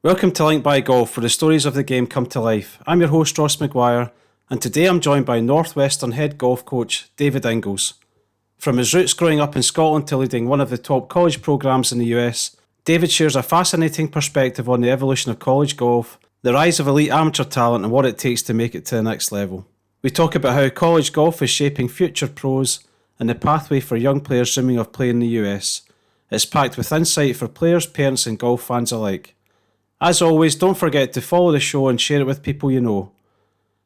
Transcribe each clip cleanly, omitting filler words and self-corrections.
Welcome to Link by Golf, where the stories of the game come to life. I'm your host, Ross McGuire, and today I'm joined by Northwestern head golf coach David Inglis. From his roots growing up in Scotland to leading one of the top college programs in the US, David shares a fascinating perspective on the evolution of college golf, the rise of elite amateur talent, and what it takes to make it to the next level. We talk about how college golf is shaping future pros and the pathway for young players dreaming of playing in the US. It's packed with insight for players, parents, and golf fans alike. As always, don't forget to follow the show and share it with people you know.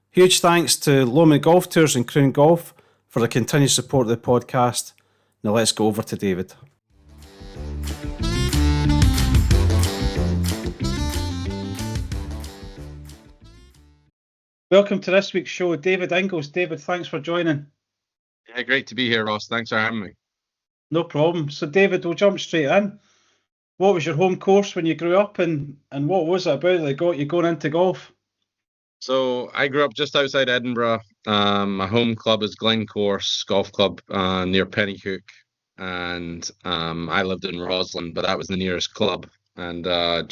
Huge thanks to Lomond Golf Tours and Crown Golf for the continued support of the podcast. Now let's go over to David. Welcome to this week's show, David Inglis. David, thanks for joining. Yeah, great to be here, Ross. Thanks for having me. No problem. So David, we'll jump straight in. What was your home course when you grew up, and what was it about that got you going into golf? So I grew up just outside Edinburgh. My home club is Glencourse Golf Club near Pennycook, and I lived in Roslyn, but that was the nearest club. And I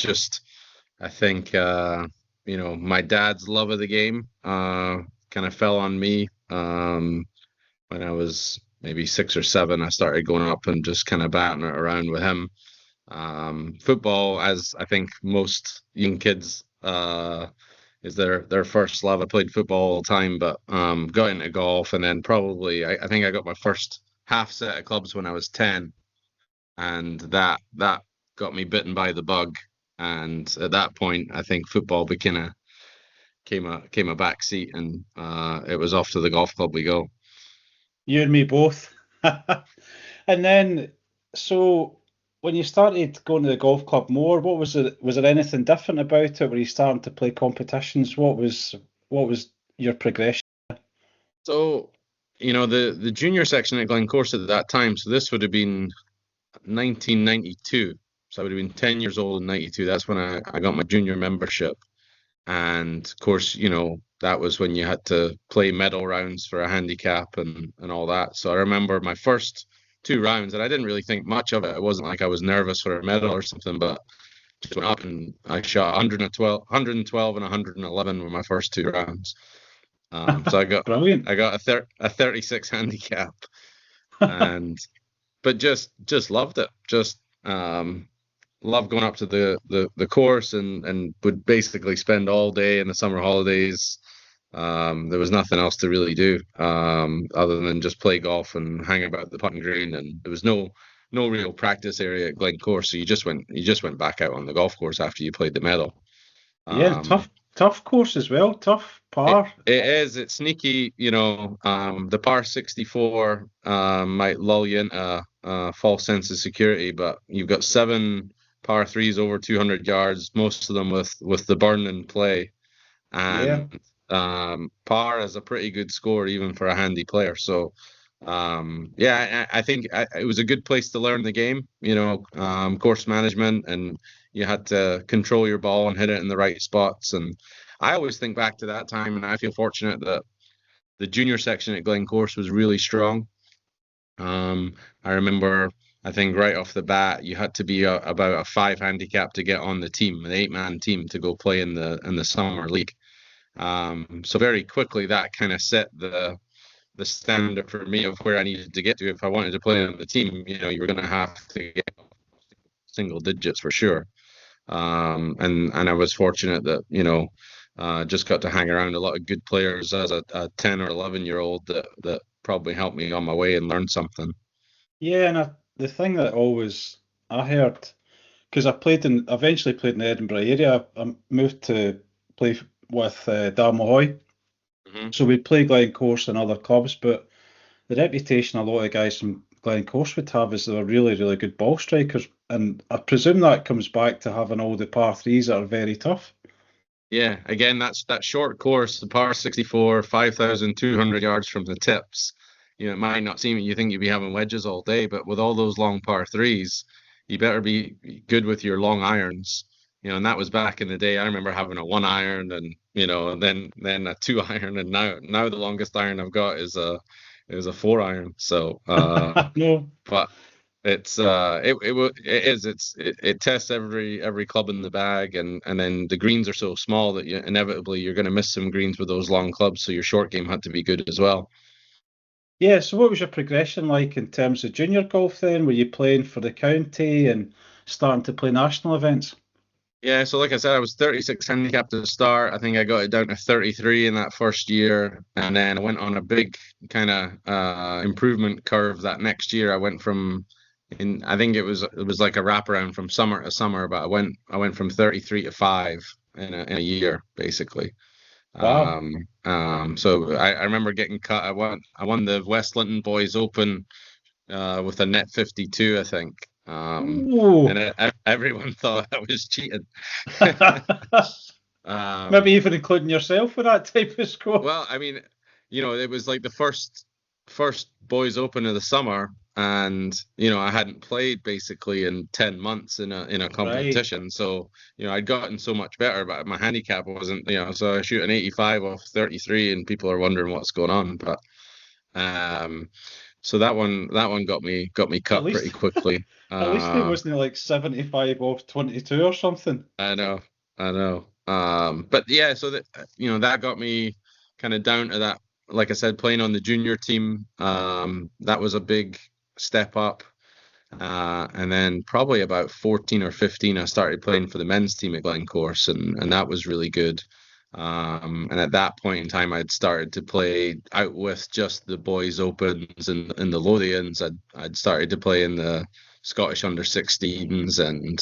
think my dad's love of the game kind of fell on me when I was maybe 6 or 7. I started going up and just kind of batting it around with him. Football, as I think most young kids is their first love. I played football all the time, but got into golf, and then probably I think I got my first half set of clubs when I was 10, and that got me bitten by the bug. And at that point, I think football came a back seat, and it was off to the golf club we go. You and me both. And then, so when you started going to the golf club more, what was it? Was there anything different about it? Were you starting to play competitions? What was your progression? So, the junior section at Glencourse at that time, so this would have been 1992. So I would have been 10 years old in 92. That's when I got my junior membership. And of course, that was when you had to play medal rounds for a handicap and all that. So I remember my first 2 rounds, and I didn't really think much of it. It wasn't like I was nervous for a medal or something, but just went up and I shot 112 and 111 were my first 2 rounds. So I got Brilliant. I got a 36 handicap, but just loved it. Just loved going up to the course and would basically spend all day in the summer holidays. There was nothing else to really do other than just play golf and hang about the putting green, and there was no real practice area at Glencourse, so you just went back out on the golf course after you played the medal. Yeah, tough course as well, tough par. It is. It's sneaky, the par 64 might lull you into a false sense of security, but you've got 7 par 3s over 200 yards, most of them with the burn in play, and par is a pretty good score even for a handy player. So I think it was a good place to learn the game, course management, and you had to control your ball and hit it in the right spots. And I always think back to that time, and I feel fortunate that the junior section at Glencourse was really strong. I remember, I think right off the bat, you had to be about a 5 handicap to get on the team, an 8-man team to go play in the summer league. So very quickly that kind of set the standard for me of where I needed to get to if I wanted to play on the team. You were going to have to get single digits for sure. And I was fortunate that just got to hang around a lot of good players as a 10 or 11-year-old that probably helped me on my way and learn something. Yeah, and the thing that I heard, because I eventually played in the Edinburgh area. I moved to play with Dalmahoy. Mm-hmm. So we'd play Glencourse and other clubs, but the reputation a lot of guys from Glencourse would have is they're really, really good ball strikers. And I presume that comes back to having all the par 3s that are very tough. Yeah, again, that's that short course, the par 64, 5,200 yards from the tips. It might not seem, you think you'd be having wedges all day, but with all those long par 3s, you better be good with your long irons. And that was back in the day. I remember having a 1 iron and then a 2 iron, and now the longest iron I've got is a 4 iron. So no, but It tests every club in the bag, and then the greens are so small that inevitably you're going to miss some greens with those long clubs, so your short game had to be good as well. Yeah, so what was your progression like in terms of junior golf then? Were you playing for the county and starting to play national events? Yeah, so like I said, I was 36 handicapped to start. I think I got it down to 33 in that first year, and then I went on a big kind of improvement curve that next year. I went from in I think it was like a wraparound from summer to summer, but I went from 33 to 5 in a year basically. Wow. So I remember getting cut. I won the West Linton Boys Open with a net 52, I think. Ooh. And everyone thought I was cheating. Maybe Um, even including yourself with that type of score. well, I mean, it was like the first boys open of the summer, and I hadn't played basically in 10 months in a Right. competition. So, I'd gotten so much better, but my handicap wasn't, so I shoot an 85 off 33 and people are wondering what's going on. But um so that one got me At cut pretty least quickly. at least it wasn't like 75 off 22 or something. I know, I know. But yeah, so that got me kind of down to that. Like I said, playing on the junior team, that was a big step up. And then probably about 14 or 15, I started playing for the men's team at Glencourse, and that was really good. And at that point in time, I'd started to play out with just the boys' opens and the Lothians. I'd started to play in the Scottish under 16s and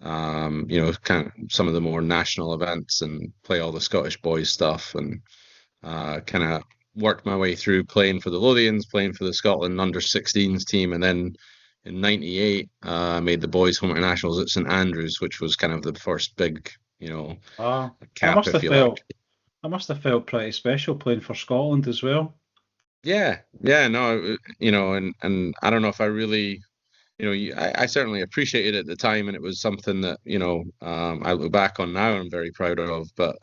kind of some of the more national events and play all the Scottish boys stuff and kind of worked my way through playing for the Lothians, playing for the Scotland under 16s team, and then in '98 made the boys home internationals at St Andrews, which was kind of the first big, Ah, that cap, must if have you like. felt that must have felt pretty special playing for Scotland as well. Yeah, yeah, no, and I don't know if I really, I certainly appreciated it at the time, and it was something that I look back on now and I'm very proud of. But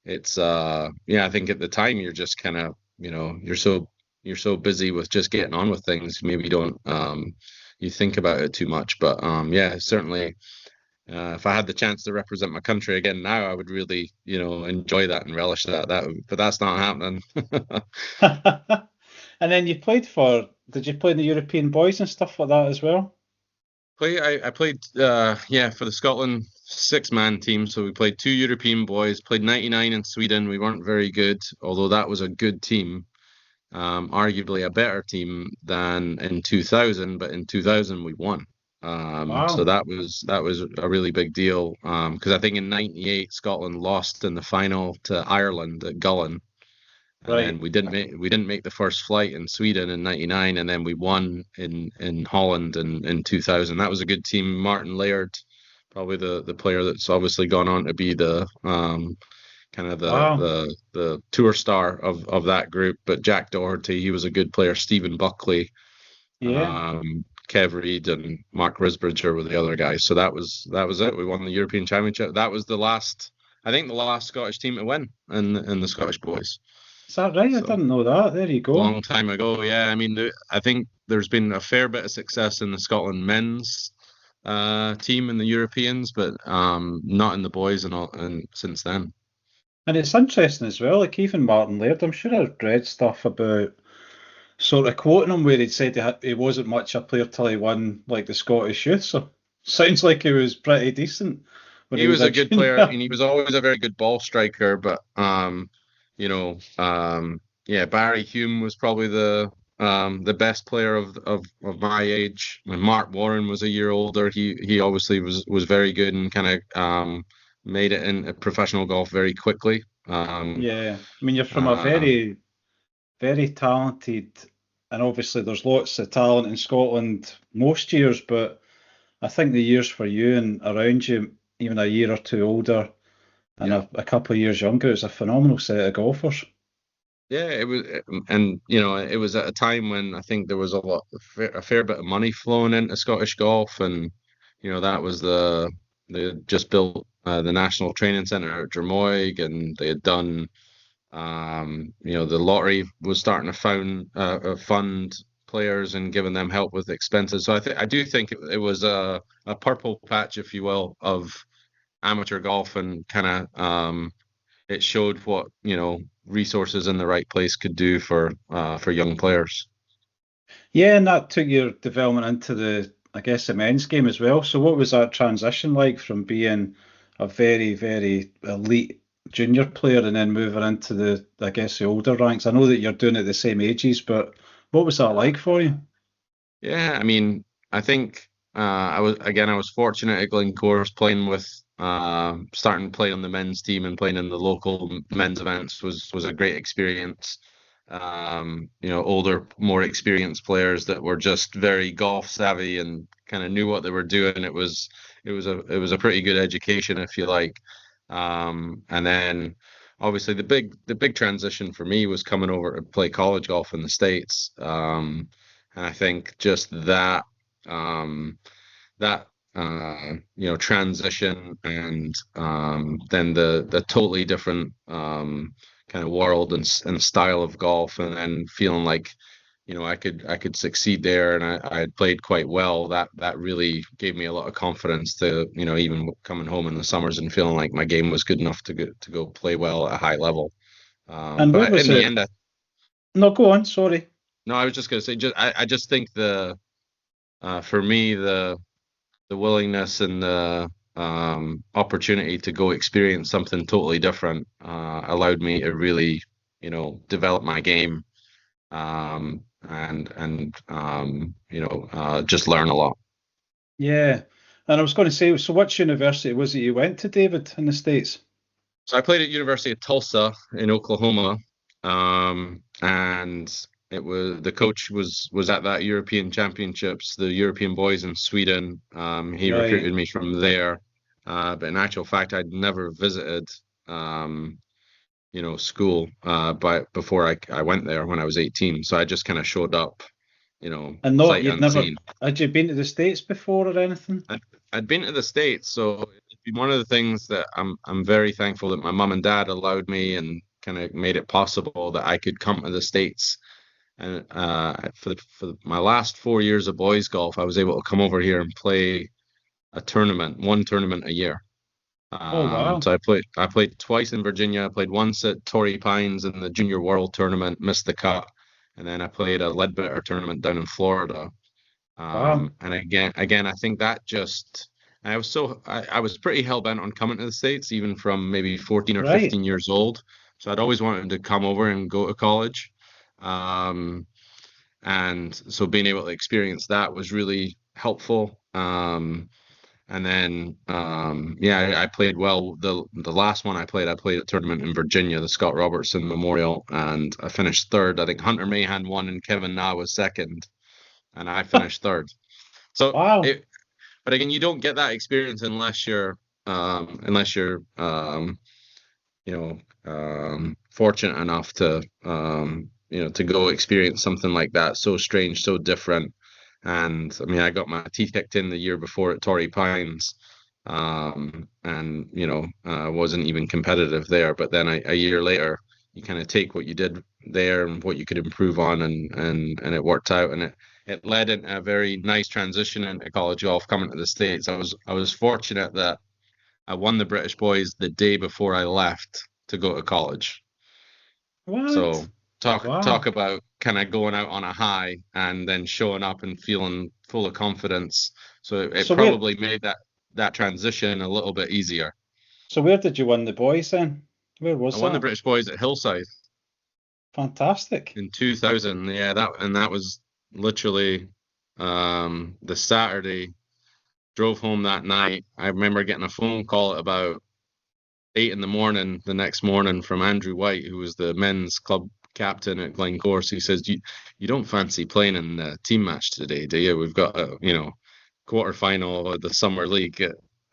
it's yeah, I think at the time you're just kind of, you're so busy with just getting on with things, maybe you don't you think about it too much. But yeah, certainly. If I had the chance to represent my country again now, I would really, enjoy that and relish that. But that's not happening. And then did you play in the European boys and stuff like that as well? I played yeah, for the Scotland six-man team. So we played two European boys, played 99 in Sweden. We weren't very good, although that was a good team. Arguably a better team than in 2000, but in 2000 we won. So Wow. that was a really big deal. Because I think in '98 Scotland lost in the final to Ireland at Gullen, and then Right. we didn't make the first flight in Sweden in '99, and then we won in Holland in 2000. That was a good team. Martin Laird, probably the player that's obviously gone on to be the kind of the Wow. the the tour star of that group. But Jack Doherty, he was a good player. Stephen Buckley, Yeah. Kev Reed, and Mark Risbridger were the other guys. So that was it. We won the European Championship. That was I think the last Scottish team to win in the Scottish boys. Is that right? I So didn't know that. There you go. long time ago. Yeah, I mean, I think there's been a fair bit of success in the Scotland men's team in the Europeans, but not in the boys and all, and since then. And it's interesting as well, like even Martin Laird, I'm sure I've read stuff about sort of quoting him where he'd said he wasn't much a player till he won like the Scottish Youth. So sounds like he was pretty decent when he He was was a a good player, and junior. he was always a very good ball striker. But yeah, Barry Hume was probably the best player of my age. When Mark Warren was a year older, he obviously was very good and kind of made it in professional golf very quickly. Yeah. I mean, you're from a Uh, very, very talented, and obviously there's lots of talent in Scotland most years, but I think the years for you and around you, even a year or two older and yeah, a couple of years younger, it's a phenomenal set of golfers. yeah, it was, and it was at a time when I think there was a fair bit of money flowing into Scottish golf, and that was they just built the National Training Centre at Drummoyne, and they had done, the lottery was starting to fund players and giving them help with expenses. So I do think it was a purple patch, if you will, of amateur golf, and kind of it showed what, resources in the right place could do for young players. Yeah, and that took your development into I guess, the men's game as well. So what was that transition like from being a very, very elite junior player and then moving into I guess, the older ranks? I know that you're doing it at the same ages, but what was that like for you? Yeah, I mean, I think I was fortunate at Glencore playing with starting to play on the men's team and playing in the local men's events was a great experience. Older, more experienced players that were just very golf savvy and kind of knew what they were doing. It was a pretty good education, if you like. And then obviously the big transition for me was coming over to play college golf in the States. And I think just um, that transition, and then the totally different kind of world and style of golf, and then feeling like I could succeed there, and I had played quite well. That really gave me a lot of confidence to even coming home in the summers and feeling like my game was good enough to go play well at a high level. And what But was in the it? end, No, go on, sorry. no, I was just gonna say, I just think for me, the willingness and the opportunity to go experience something totally different allowed me to really, develop my game, and just learn a lot. Yeah. And I was going to say, so which university was it you went to, David, in the States? So I played at University of Tulsa in Oklahoma, and the coach was at that European Championships, the European Boys in Sweden. He Right. recruited me from there, but in actual fact, I'd never visited, school, but before I went there when I was 18. So I just kind of showed up, And not, sight you'd never, unseen. had you been to the States before or anything? I'd, I'd been to the States, so it's been one of the things that I'm very thankful that my mom and dad allowed me and kind of made it possible that I could come to the States. And for my last 4 years of boys golf, I was able to come over here and play one tournament a year. Oh, wow. So I played twice in Virginia. I played once at Torrey Pines in the Junior World Tournament, missed the cut, and then I played a Leadbetter tournament down in Florida. Wow. And again, I think that just I was pretty hell bent on coming to the States, even from maybe 14 or Right. 15 years old. So I'd always wanted to come over and go to college. Um, and so being able to experience that was really helpful. And then yeah, I played well. The last one I played a tournament in Virginia, the Scott Robertson Memorial, and I finished third. I think Hunter Mahan won and Kevin Na was second, and I finished third. So Wow. but again, you don't get that experience unless you're you know fortunate enough to go experience something like that, so strange, so different. And I mean, I got my teeth kicked in the year before at Torrey Pines, and wasn't even competitive there. But then a year later, you kind of take what you did there and what you could improve on, and it worked out, and it led into a very nice transition into college golf coming to the States. I was fortunate that I won the British Boys the day before I left to go to college. So What? talk Wow. about kind of going out on a high and then showing up and feeling full of confidence. So it So where, probably made that transition a little bit easier. so where did you win the boys then? Where I was won the that? British Boys at Hillside Fantastic. in 2000. Yeah, that was literally the Saturday. Drove home that night. I remember getting a phone call at about 8 in the morning the next morning from Andrew White, who was the men's club captain at Glencore. He says, "You don't fancy playing in the team match today, do you? We've got a quarter final of the summer league.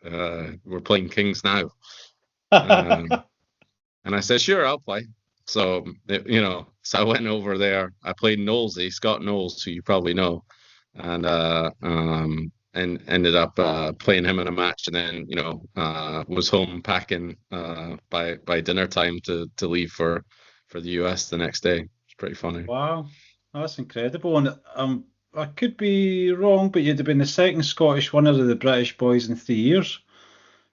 We're playing Kings now." Um, and I said, "Sure, I'll play." So so I went over there. I played Knowlesy, Scott Knowles, who you probably know, and ended up playing him in a match, and then was home packing by dinner time to leave for the US the next day. It's pretty funny. Wow. That's incredible. And I could be wrong, but you'd have been the second Scottish winner of the British Boys in 3 years.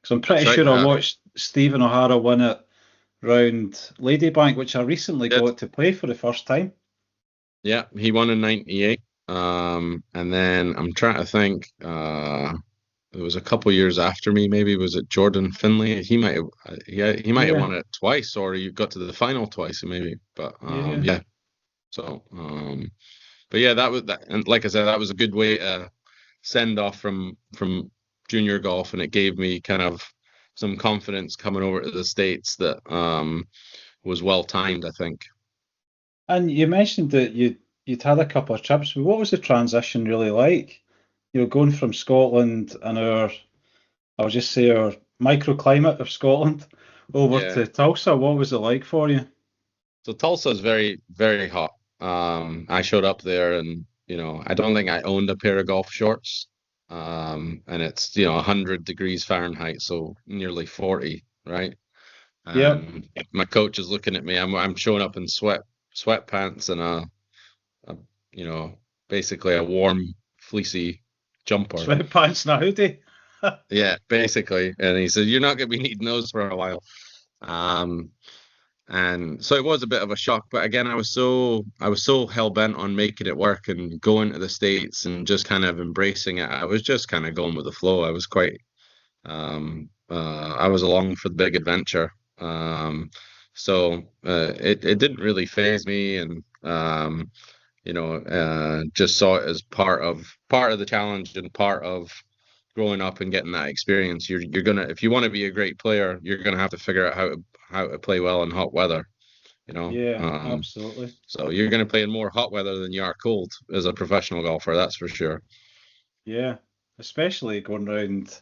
Because I'm That's pretty right. sure I watched Stephen O'Hara win it round Ladybank, which I recently Did. got to play for the first time. Yeah, he won in '98. And then I'm trying to think. It was a couple years after me. Maybe was it Jordan Finley? He might have. He might have Yeah, won it twice, or you got to the final twice, maybe. But yeah. yeah. So but yeah, that was that. And like I said, that was a good way to send off from junior golf, and it gave me kind of some confidence coming over to the States that was well timed, I think. And you mentioned that you'd had a couple of trips, but what was the transition really like? Going from Scotland and I'll just say our microclimate of Scotland over Yeah. to Tulsa. What was it like for you? So Tulsa is very, very hot. I showed up there and, I don't think I owned a pair of golf shorts. And it's, 100 degrees Fahrenheit, so nearly 40, right? Yep. And my coach is looking at me. I'm showing up in sweatpants and a basically a warm, fleecy jumper. Sweatpants and a hoodie. Yeah, basically. And he said, "You're not going to be needing those for a while." Um, And so it was a bit of a shock, but again, I was so hell bent on making it work and going to the States and just kind of embracing it. I was just kind of going with the flow. I was along for the big adventure. So it didn't really phase me, and just saw it as part of the challenge and part of growing up and getting that experience. You're gonna, if you want to be a great player, you're gonna have to figure out how to play well in hot weather. You know, Yeah, um, absolutely. so you're gonna play in more hot weather than you are cold as a professional golfer. That's for sure. Yeah, especially going around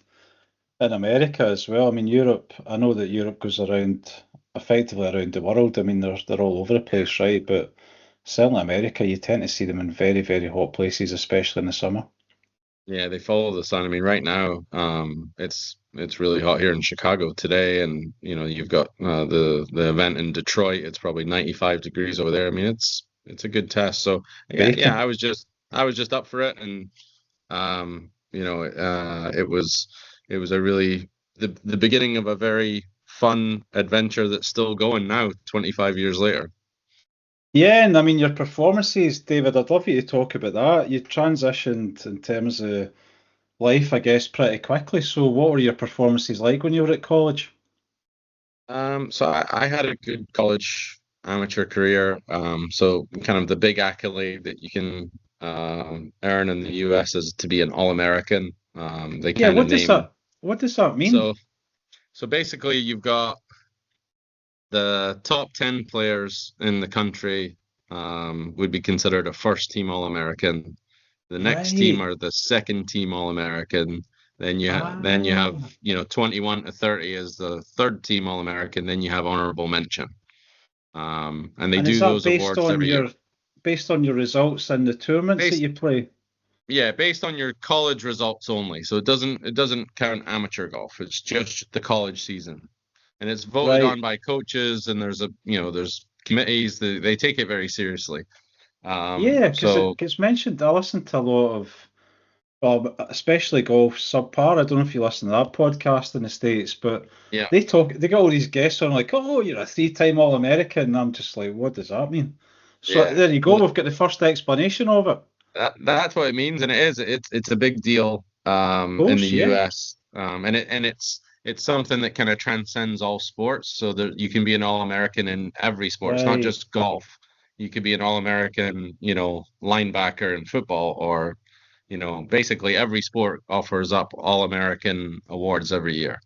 in America as well. I mean, Europe, I know that Europe goes around effectively around the world. I mean, they're all over the place, right? But certainly America, you tend to see them in very, very hot places, especially in the summer. Yeah, they follow the sun. I mean, right now, it's really hot here in Chicago today, and you've got the event in Detroit. It's probably 95 degrees over there. I mean, it's a good test. So yeah, Bacon. I was just up for it, and it was a really the beginning of a very fun adventure that's still going now, 25 years later. Yeah, and I mean, your performances, David, I'd love you to talk about that. You transitioned in terms of life, I guess, pretty quickly. So, what were your performances like when you were at college? So I had a good college amateur career. So kind of the big accolade that you can earn in the US is to be an All-American. They Yeah, kind of name what does that mean? so so basically you've got the top 10 players in the country would be considered a first team All-American. The next team Right. are the second team All-American. Then you have Ah. 21 to 30 as the third team All-American. Then you have honorable mention. And they And is do that those awards every year. based on your results in the tournaments that Based you play? Yeah, based on your college results only. So it doesn't count amateur golf. It's just the college season. And it's voted on Right. by coaches, and there's committees that they take it very seriously. Yeah, because it So gets mentioned. I listen to a lot of, well, especially Golf Subpar. I don't know if you listen to that podcast in the States, but yeah, they got all these guests on like, oh, you're a three-time All-American. And I'm just like, what does that mean? So yeah. there you go. Well, We've got the first explanation of it. Of that's what it means, and it's a big deal in the course, yeah. U.S. It's something that kind of transcends all sports, so that you can be an All-American in every sport. It's not Right. just golf. You could be an All-American, linebacker in football, or basically every sport offers up All-American awards every year.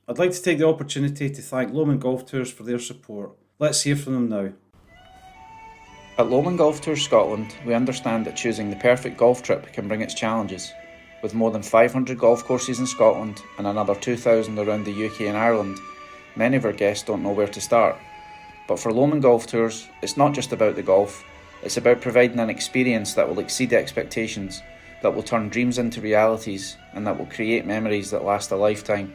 I'd like to take the opportunity to thank Lomond Golf Tours for their support. Let's hear from them now. At Lomond Golf Tours Scotland, we understand that choosing the perfect golf trip can bring its challenges. With more than 500 golf courses in Scotland and another 2,000 around the UK and Ireland, many of our guests don't know where to start. But for Lomond Golf Tours, it's not just about the golf, it's about providing an experience that will exceed expectations, that will turn dreams into realities, and that will create memories that last a lifetime.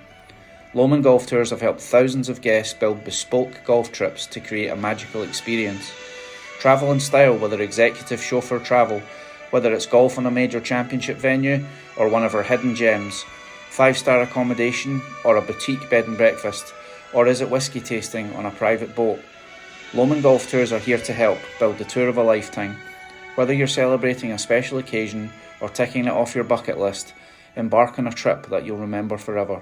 Lomond Golf Tours have helped thousands of guests build bespoke golf trips to create a magical experience. Travel in style, whether executive chauffeur travel, whether it's golf on a major championship venue or one of our hidden gems, 5-star accommodation or a boutique bed and breakfast, or is it whiskey tasting on a private boat? Lomond Golf Tours are here to help build the tour of a lifetime. Whether you're celebrating a special occasion or ticking it off your bucket list, embark on a trip that you'll remember forever.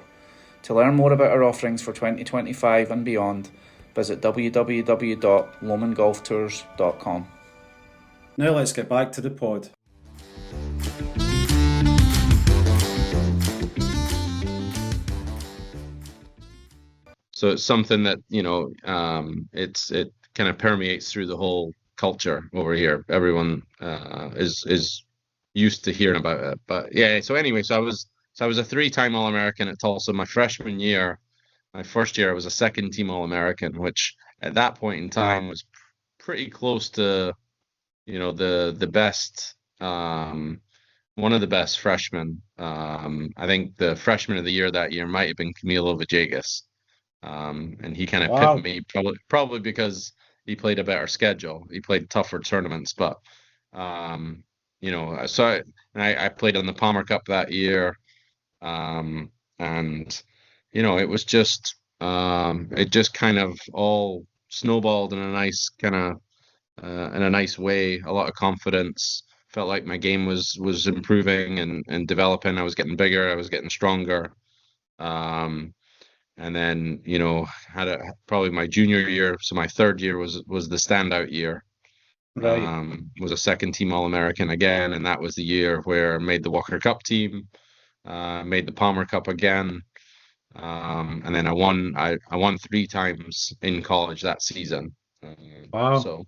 To learn more about our offerings for 2025 and beyond, visit www.lomondgolftours.com. Now let's get back to the pod. So it's something that, it kind of permeates through the whole culture over here. Everyone is used to hearing about it. But yeah, so anyway, so I was a 3-time All-American at Tulsa. My freshman year, my first year, I was a second-team All-American, which at that point in time was pretty close to, the best, one of the best freshmen. I think the freshman of the year that year might have been Camilo Villegas. And he kind of pipped me probably because he played a better schedule. He played tougher tournaments, but I played on the Palmer Cup that year. And it was just it just kind of all snowballed in a nice way. A lot of confidence. Felt like my game was improving and developing. I was getting bigger. I was getting stronger. And then, had probably my junior year. So my third year was the standout year. Right. Was a second-team All-American again, and that was the year where I made the Walker Cup team. Made the Palmer Cup again, and then I won 3 times in college that season. Wow. So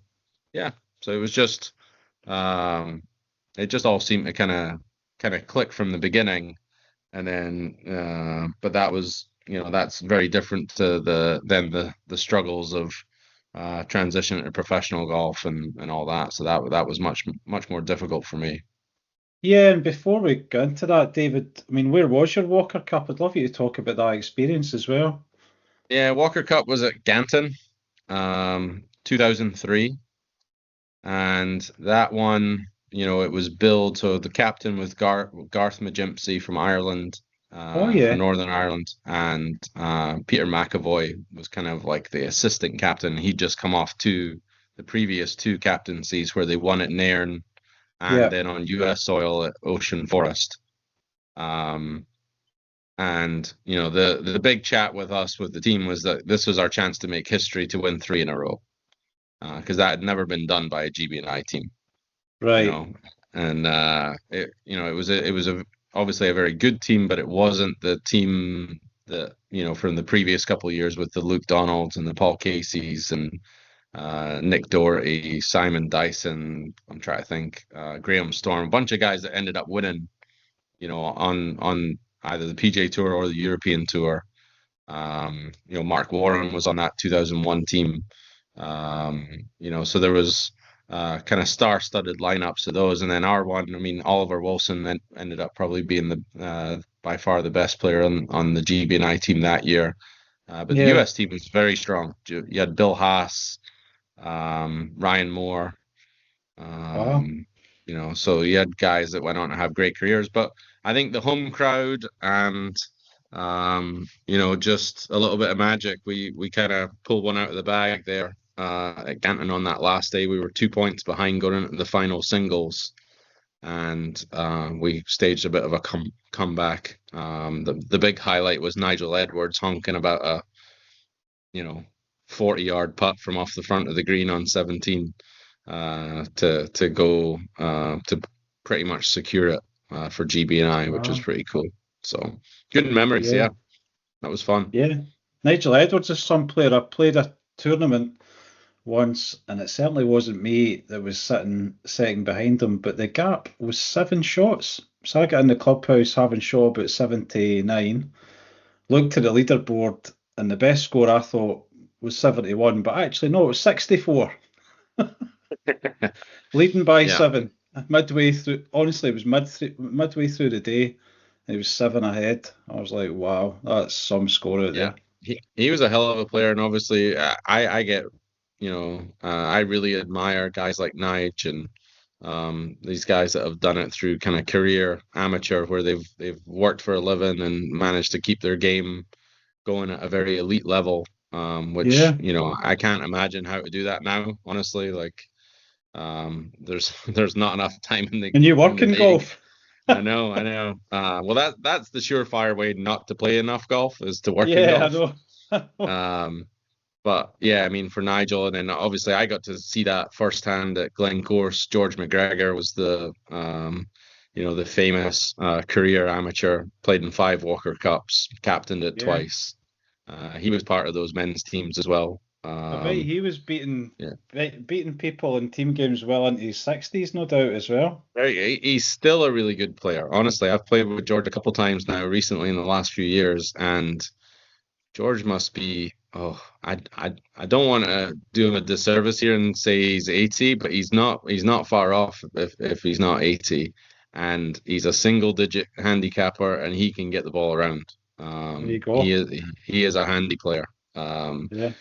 yeah, so it was just it just all seemed to kind of click from the beginning, and then but that was that's very different to the struggles of transition to professional golf and all that. So that was much more difficult for me. Yeah, and before we go into that, David, I mean, where was your Walker Cup? I'd love you to talk about that experience as well. Yeah, Walker Cup was at Ganton, 2003, and that one, it was billed. So the captain was Garth McGimpsey from Ireland, from Northern Ireland, and Peter McAvoy was kind of like the assistant captain. He'd just come off the previous 2 captaincies where they won at Nairn and then on US soil at Ocean Forest. And the big chat with us, with the team, was that this was our chance to make history, to win 3 in a row, because that had never been done by a GB&I team. Right. And it was obviously a very good team, but it wasn't the team that from the previous couple of years with the Luke Donalds and the Paul Caseys and Nick Doherty, Simon Dyson, I'm trying to think, Graham Storm, a bunch of guys that ended up winning, on either the PGA Tour or the European Tour. Mark Warren was on that 2001 team. So there was kind of star-studded lineups of those, and then our one, I mean, Oliver Wilson ended up probably being the by far the best player on the GB&I team that year. But the US team was very strong. You had Bill Haas, Ryan Moore, so you had guys that went on to have great careers. But I think the home crowd and just a little bit of magic, we kind of pulled one out of the bag there at Ganton on that last day. We were 2 points behind going into the final singles, and we staged a bit of a comeback. The big highlight was Nigel Edwards honking about a 40-yard putt from off the front of the green on 17 to go to pretty much secure it for GB&I, which was pretty cool. So good memories. Yeah, that was fun. Yeah, Nigel Edwards is some player. I played a tournament once, and it certainly wasn't me that was sitting second behind him, but the gap was 7 shots. So I got in the clubhouse having shot about 79, looked at the leaderboard, and the best score I thought was 71, but actually no, it was 64. Leading by 7 midway through. Honestly, it was midway through the day, He was 7 ahead. I was like, wow, that's some score out Yeah, there. he was a hell of a player, and obviously, I get, I really admire guys like Nige and these guys that have done it through kind of career amateur, where they've worked for a living and managed to keep their game going at a very elite level. Which Yeah. I can't imagine how to do that now. Honestly, like there's not enough time And you in work the in day. golf. I know, I know. Well, that's the surefire way not to play enough golf is to work in Yeah, I golf. know. Um, but yeah, I mean, for Nigel, and then obviously I got to see that firsthand at Glencourse. George McGregor was the famous career amateur, played in 5 Walker Cups, captained it Yeah. twice. He was part of those men's teams as well. I bet he was Yeah. beating people in team games well into his 60s, no doubt, as well. He's still a really good player. Honestly, I've played with George a couple times now recently in the last few years, and George must be. Oh, I don't want to do him a disservice here and say he's 80, but he's not. He's not far off if he's not 80, and he's a single digit handicapper, and he can get the ball around. There you He go. is a handy player. Yeah.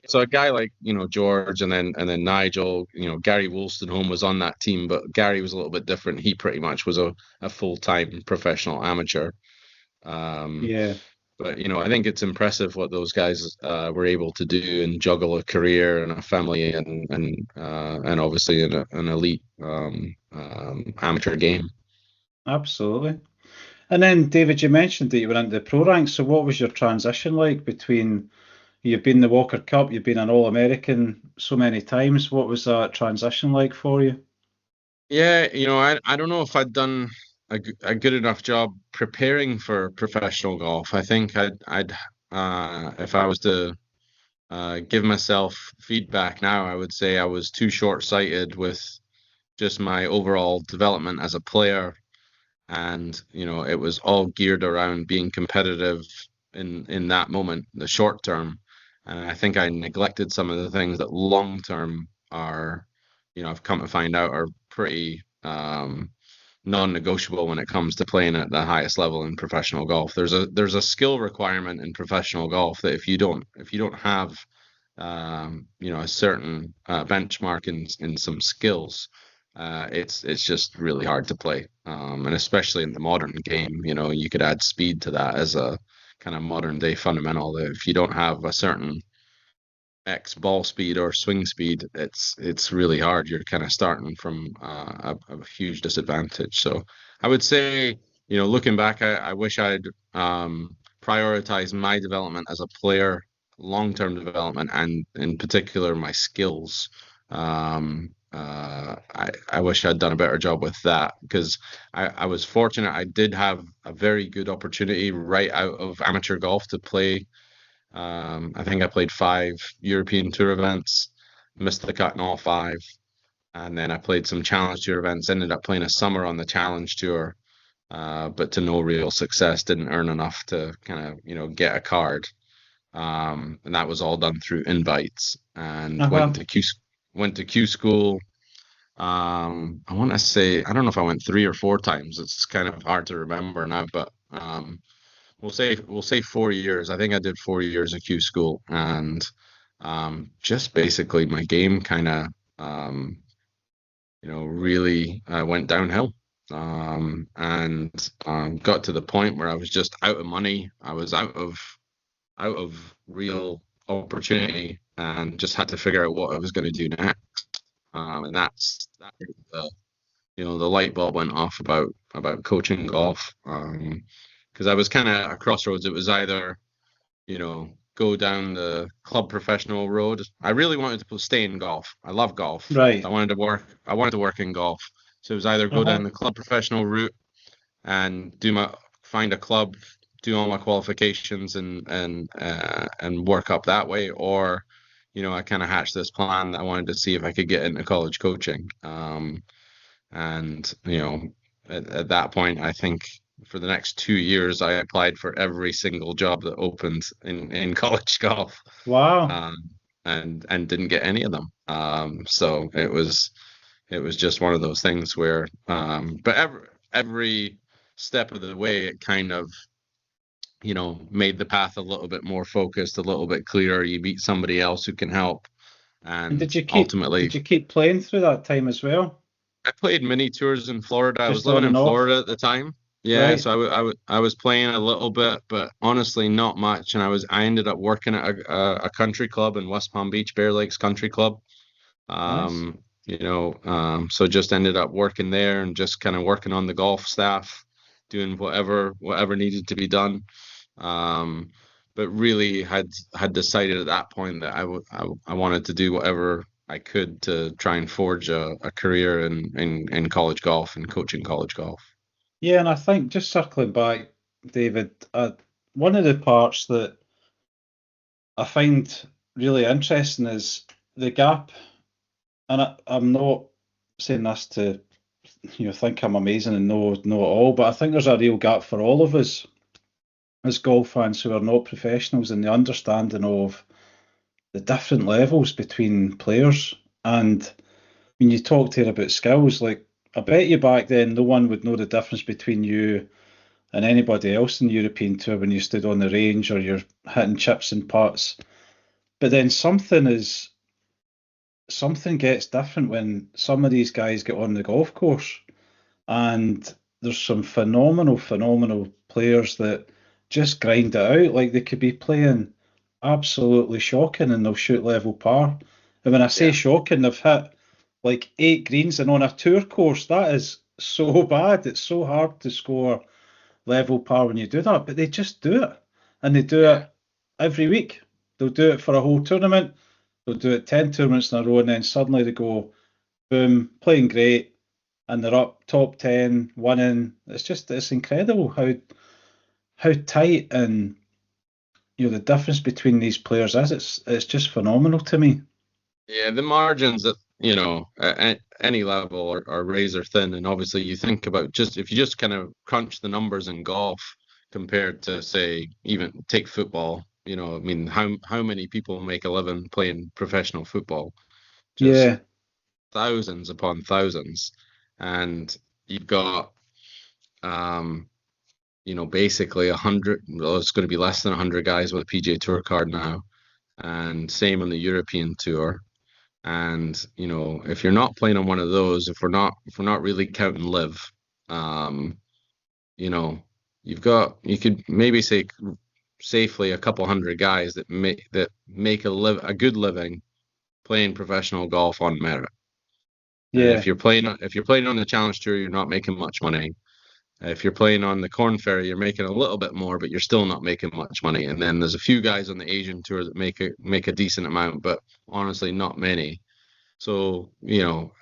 So a guy like George and then Nigel, Gary Woolstenholme was on that team, but Gary was a little bit different. He pretty much was a full-time professional amateur. Um, Yeah. but I think it's impressive what those guys were able to do and juggle a career and a family and obviously an elite amateur game. Absolutely. And then, David, you mentioned that you went into the pro ranks. So what was your transition like between you've been the Walker Cup, you've been an All-American so many times. What was that transition like for you? Yeah, I don't know if I'd done a good enough job preparing for professional golf. I think I'd if I was to give myself feedback now, I would say I was too short-sighted with just my overall development as a player, and it was all geared around being competitive in that moment, the short term. And I think I neglected some of the things that long term are, I've come to find out are pretty non-negotiable when it comes to playing at the highest level in professional golf. There's a skill requirement in professional golf that if you don't have a certain benchmark in some skills, it's just really hard to play. And especially in the modern game, you could add speed to that as a kind of modern day fundamental. That if you don't have a certain X ball speed or swing speed, it's really hard. You're kind of starting from a huge disadvantage. So I would say, looking back, I wish I'd prioritized my development as a player, long-term development, and in particular my skills. I wish I'd done a better job with that because I was fortunate. I did have a very good opportunity right out of amateur golf to play. I think I played 5 European Tour events, missed the cut in all 5, and then I played some Challenge Tour events. Ended up playing a summer on the Challenge Tour, but to no real success. Didn't earn enough to kind of get a card, and that was all done through invites. And went to Q school. I want to say I don't know if I went 3 or 4 times. It's kind of hard to remember now, but we'll say 4 years. I think I did 4 years of Q school, and just basically my game kind of really went downhill, and got to the point where I was just out of money. I was out of real opportunity, and just had to figure out what I was going to do next. And that the light bulb went off about coaching golf. Because I was kind of at a crossroads. It was either, go down the club professional road. I really wanted to stay in golf. I love golf. Right. I wanted to work. I wanted to work in golf. So it was either go down the club professional route and find a club, do all my qualifications and work up that way, or I kind of hatched this plan that I wanted to see if I could get into college coaching. And at that point, I think for the next 2 years, I applied for every single job that opened in college golf, Wow. and didn't get any of them. So it was just one of those things where, but every step of the way, it kind of, made the path a little bit more focused, a little bit clearer. You meet somebody else who can help. And And ultimately, did you keep playing through that time as well? I played mini tours in Florida. I was Just living on in and off, Florida at the time. Yeah, right? so I was playing a little bit, but honestly, not much. And I ended up working at a country club in West Palm Beach, Bear Lakes Country Club. Nice. So just ended up working there and just kind of working on the golf staff, doing whatever needed to be done. Um, but really had decided at that point that I wanted to do whatever I could to try and forge a career in college golf and coaching college golf. Yeah, and I think just circling back, David, one of the parts that I find really interesting is the gap, and I'm not saying this to think I'm amazing and know it all, but I think there's a real gap for all of us as golf fans who are not professionals in the understanding of the different levels between players. And when you talked here about skills, like I bet you back then no one would know the difference between you and anybody else in the European Tour when you stood on the range or you're hitting chips and putts. But then something gets different when some of these guys get on the golf course, and there's some phenomenal players that just grind it out. Like they could be playing absolutely shocking and they'll shoot level par. And when I say Yeah. shocking, they've hit like 8 greens, and on a tour course, that is so bad. It's so hard to score level par when you do that, but they just do it. And they do it every week. They'll do it for a whole tournament. They'll do it 10 tournaments in a row, and then suddenly they go, boom, playing great, and they're up top 10, winning. It's incredible how tight and the difference between these players is. It's just phenomenal to me. Yeah, the margins at any level are razor thin, and obviously you think about if you just kind of crunch the numbers in golf compared to, say, even take football. I mean, how many people make a living playing professional football? Just Yeah, thousands upon thousands, and you've got basically 100. Well, it's going to be less than 100 guys with a PGA Tour card now, and same on the European Tour. And if you're not playing on one of those, if we're not really counting live, you could maybe say safely a couple hundred guys that make a good living playing professional golf on merit. And yeah, if you're playing on the Challenge Tour, you're not making much money. If you're playing on the Corn Ferry, you're making a little bit more, but you're still not making much money. And then there's a few guys on the Asian Tour that make a decent amount, but honestly, not many. So,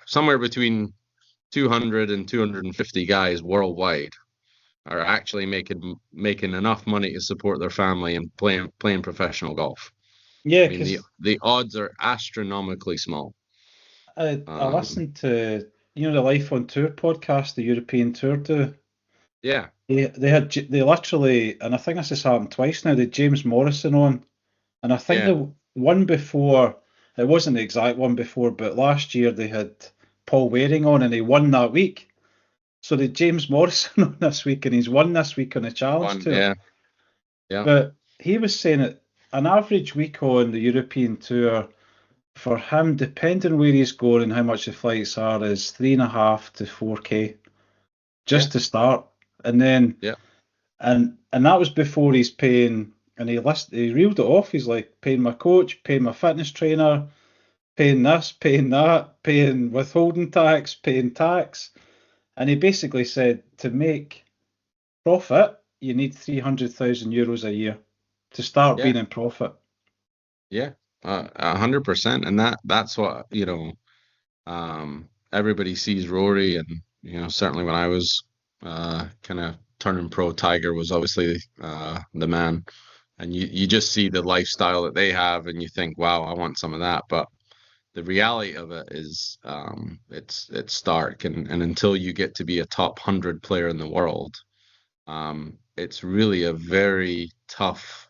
somewhere between 200 and 250 guys worldwide are actually making enough money to support their family and playing professional golf. yeah. I mean, Because the odds are astronomically small. I listened to the Life on Tour podcast, the European Tour do. Yeah, They literally, and I think this has happened twice now. They had James Morrison on, and I think yeah, the one before, it wasn't the exact one before, but last year they had Paul Waring on, and he won that week. So they had James Morrison on this week, and he's won this week on the Challenge one, Tour. yeah, But he was saying that an average week on the European Tour for him, depending where he's going and how much the flights are, is 3.5 to 4K yeah, just to start, and then yeah, and that was before he's paying. And he reeled it off. He's like paying my coach, paying my fitness trainer, paying this, paying that, paying withholding tax, paying tax. And he basically said to make profit, you need €300,000 a year to start yeah, being in profit. yeah, 100%. And that's what, everybody sees Rory, and certainly when I was kind of turning pro, Tiger was obviously the man, and you just see the lifestyle that they have, and you think, wow, I want some of that. But the reality of it is, it's stark, and until you get to be a top 100 player in the world, it's really a very tough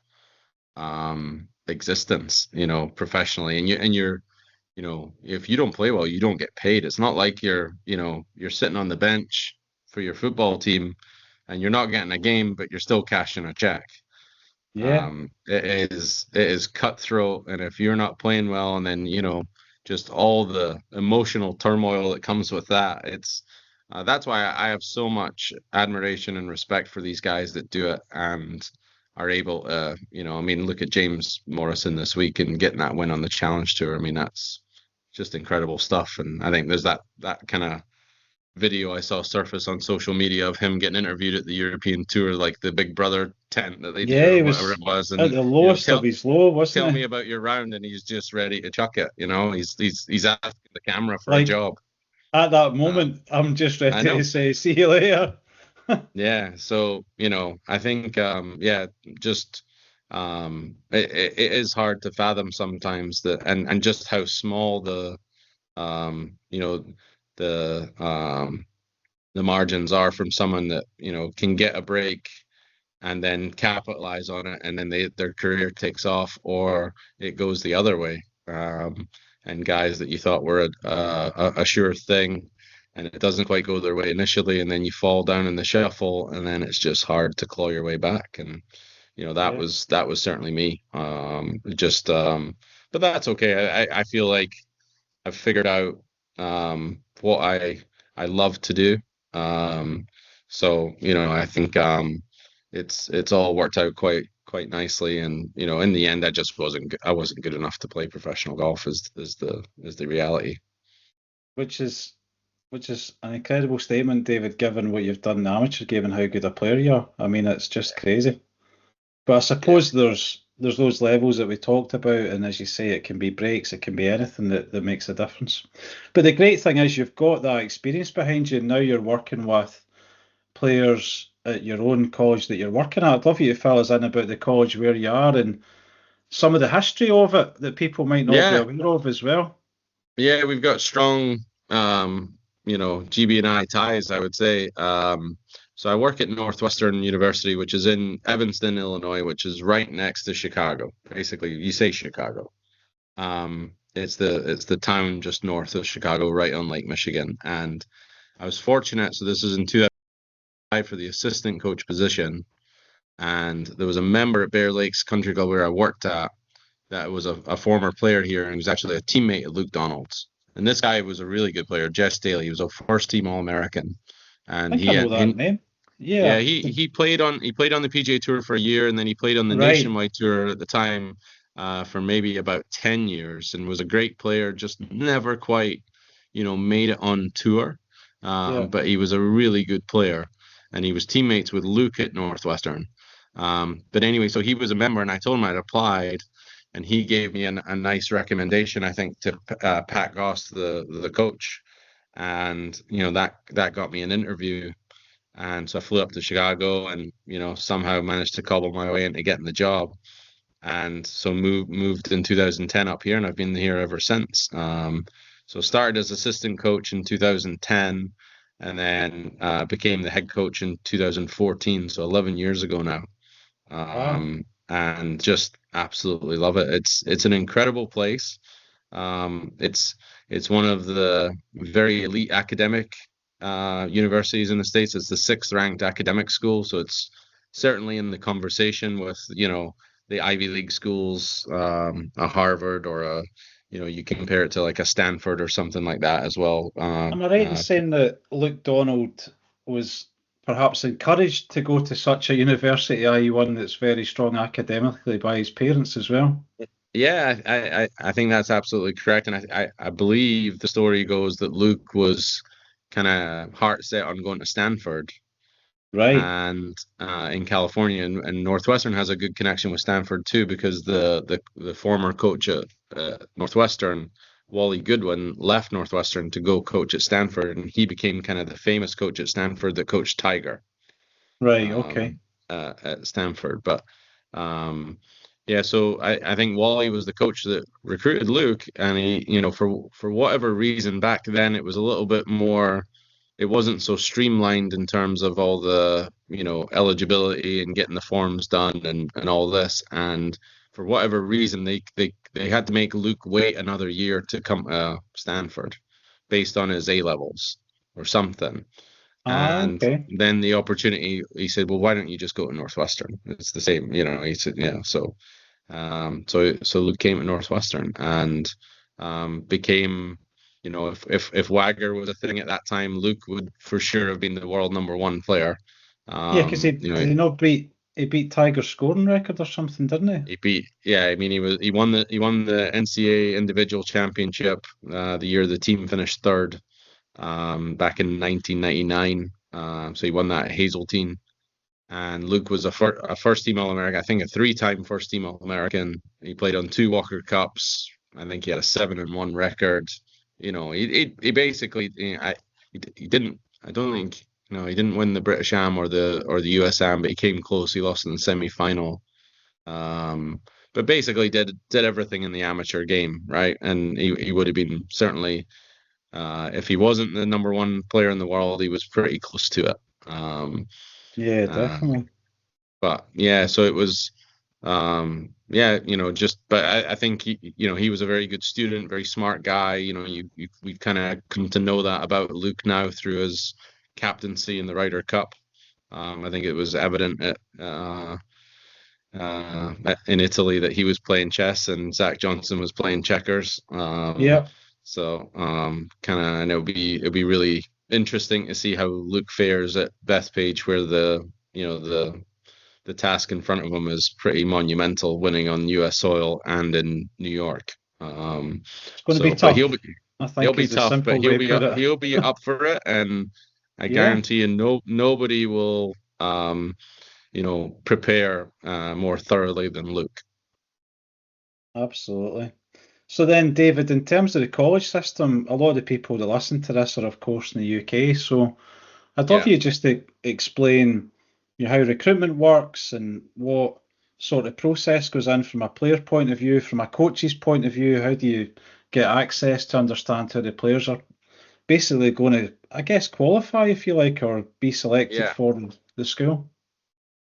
existence, professionally, and you're if you don't play well, you don't get paid. It's not like you're sitting on the bench for your football team and you're not getting a game, but you're still cashing a check. Yeah. It is cutthroat, and if you're not playing well, and then just all the emotional turmoil that comes with that, that's why I have so much admiration and respect for these guys that do it and are able to, I mean, look at James Morrison this week and getting that win on the Challenge Tour. I mean, that's just incredible stuff. And I think there's that kind of video I saw surface on social media of him getting interviewed at the European Tour, like the Big Brother tent that they do, Yeah, he or whatever was it was. And at the lowest of his low, tell wasn't me he? about your round, and he's just ready to chuck it. He's asking the camera for a Like, job. at that Uh, moment, I'm just I ready know. to say, see you later. Yeah. So, I think, yeah, just it is hard to fathom sometimes that, and just how small you know, the the margins are from someone that, can get a break and then capitalize on it, and then their career takes off, or it goes the other way. And guys that you thought were a sure thing, and it doesn't quite go their way initially, and then you fall down in the shuffle, and then it's just hard to claw your way back. And that Yeah. was certainly me. But that's okay. I feel like I've figured out what I love to do. Um, so I think it's all worked out quite nicely. And in the end, I wasn't good enough to play professional golf. Is the reality. Which is an incredible statement, David, given what you've done in the amateur game and how good a player you are. I mean, it's just crazy. But I suppose there's those levels that we talked about, and as you say, it can be breaks, it can be anything that makes a difference. But the great thing is you've got that experience behind you, and now you're working with players at your own college that you're working at. I'd love you to fill us in about the college where you are and some of the history of it that people might not be Yeah, aware of as well. yeah, we've got strong, GB&I ties, I would say. So I work at Northwestern University, which is in Evanston, Illinois, which is right next to Chicago. Basically, you say Chicago. It's the town just north of Chicago, right on Lake Michigan. And I was fortunate. So this is in 2005 for the assistant coach position, and there was a member at Bear Lakes Country Club where I worked at that was a former player here, and he was actually a teammate at Luke Donald's. And this guy was a really good player, Jess Daly. He was a first team All American, I and think I know that name. yeah, Yeah, he played on the PGA Tour for a year, and then he played on the right. Nationwide Tour at the time for maybe about 10 years, and was a great player. Just never quite, made it on tour. Yeah. But he was a really good player, and he was teammates with Luke at Northwestern. But anyway, so he was a member, and I told him I'd applied, and he gave me a nice recommendation, I think, to Pat Goss, the coach, and that got me an interview. And so I flew up to Chicago, and somehow managed to cobble my way into getting the job. And so moved in 2010 up here, and I've been here ever since. So started as assistant coach in 2010, and then became the head coach in 2014, so 11 years ago now. Wow. And just absolutely love it. It's an incredible place. It's one of the very elite academic universities in the States. It's the 6th ranked academic school, so it's certainly in the conversation with the Ivy League schools, a Harvard, or you compare it to like a Stanford or something like that as well. Am I right in saying that Luke Donald was perhaps encouraged to go to such a university, i.e. one that's very strong academically by his parents as well? Yeah, I think that's absolutely correct, and I believe the story goes that Luke was kind of heart set on going to Stanford, Right. and in California, and Northwestern has a good connection with Stanford too, because the former coach at Northwestern, Wally Goodwin, left Northwestern to go coach at Stanford, and he became kind of the famous coach at Stanford that coached Tiger Right. Okay. at Stanford. But yeah, so I think Wally was the coach that recruited Luke, and he, for whatever reason back then it was a little bit more. It wasn't so streamlined in terms of all the eligibility and getting the forms done and all this. And for whatever reason, they had to make Luke wait another year to come Stanford, based on his A levels or something. And Okay. then the opportunity, he said, well, why don't you just go to Northwestern? It's the same, he said, yeah. So Luke came to Northwestern and became, if Wagger was a thing at that time, Luke would for sure have been the world #1 player. Yeah, because did he not beat Tiger's scoring record or something, didn't he? He beat, yeah. I mean, he won the NCAA individual championship the year the team finished third back in 1999. So he won that at Hazeltine. And Luke was a first team All-American, I think a 3-time first team All-American. He played on 2 Walker Cups. I think he had a 7-1 record. He basically he didn't. I don't think he didn't win the British Am or the US Am, but he came close. He lost in the semi-final. But basically did everything in the amateur game, right? And he would have been certainly, if he wasn't the #1 player in the world, he was pretty close to it. Yeah, definitely. But yeah, so it was, yeah, but I think he was a very good student, very smart guy. We've kind of come to know that about Luke now through his captaincy in the Ryder Cup. I think it was evident in Italy that he was playing chess and Zach Johnson was playing checkers. Yeah. So and it'll be really interesting to see how Luke fares at Bethpage, where the task in front of him is pretty monumental, winning on US soil and in New York. It's going to be tough. He'll be tough, but he'll be up for it, and I guarantee you, nobody will prepare more thoroughly than Luke. Absolutely. So then, David, in terms of the college system, a lot of the people that listen to this are, of course, in the UK. So I'd love you just to explain how recruitment works and what sort of process goes in from a player point of view, from a coach's point of view. How do you get access to understand how the players are basically going to, I guess, qualify, if you like, or be selected for the school?